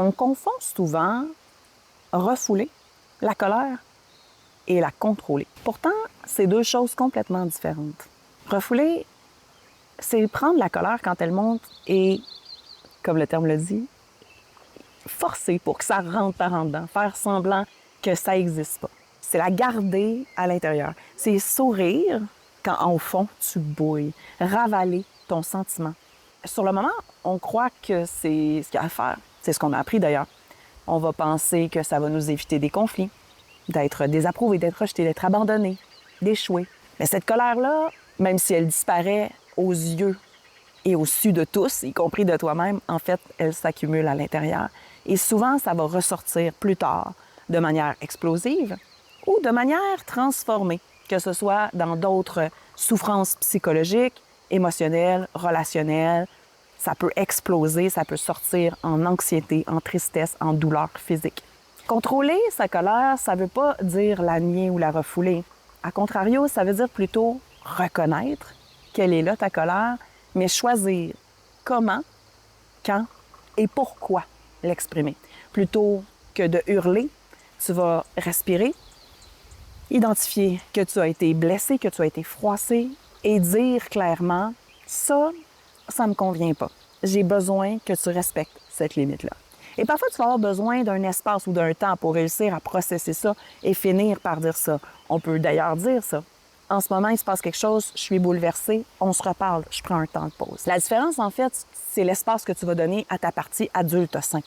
On confond souvent refouler la colère et la contrôler. Pourtant, c'est deux choses complètement différentes. Refouler, c'est prendre la colère quand elle monte et, comme le terme le dit, forcer pour que ça rentre par en dedans, faire semblant que ça n'existe pas. C'est la garder à l'intérieur. C'est sourire quand, au fond, tu bouilles, ravaler ton sentiment. Sur le moment, on croit que c'est ce qu'il y a à faire. C'est ce qu'on a appris d'ailleurs. On va penser que ça va nous éviter des conflits, d'être désapprouvé, d'être rejeté, d'être abandonné, d'échouer. Mais cette colère-là, même si elle disparaît aux yeux et au su de tous, y compris de toi-même, en fait, elle s'accumule à l'intérieur. Et souvent, ça va ressortir plus tard de manière explosive ou de manière transformée, que ce soit dans d'autres souffrances psychologiques, émotionnelles, relationnelles. Ça peut exploser, ça peut sortir en anxiété, en tristesse, en douleur physique. Contrôler sa colère, ça ne veut pas dire la nier ou la refouler. A contrario, ça veut dire plutôt reconnaître qu'elle est là, ta colère, mais choisir comment, quand et pourquoi l'exprimer. Plutôt que de hurler, tu vas respirer, identifier que tu as été blessé, que tu as été froissé et dire clairement « ça ne me convient pas. J'ai besoin que tu respectes cette limite-là. » Et parfois, tu vas avoir besoin d'un espace ou d'un temps pour réussir à processer ça et finir par dire ça. On peut d'ailleurs dire ça. En ce moment, il se passe quelque chose, je suis bouleversée, on se reparle, je prends un temps de pause. La différence, en fait, c'est l'espace que tu vas donner à ta partie adulte sain.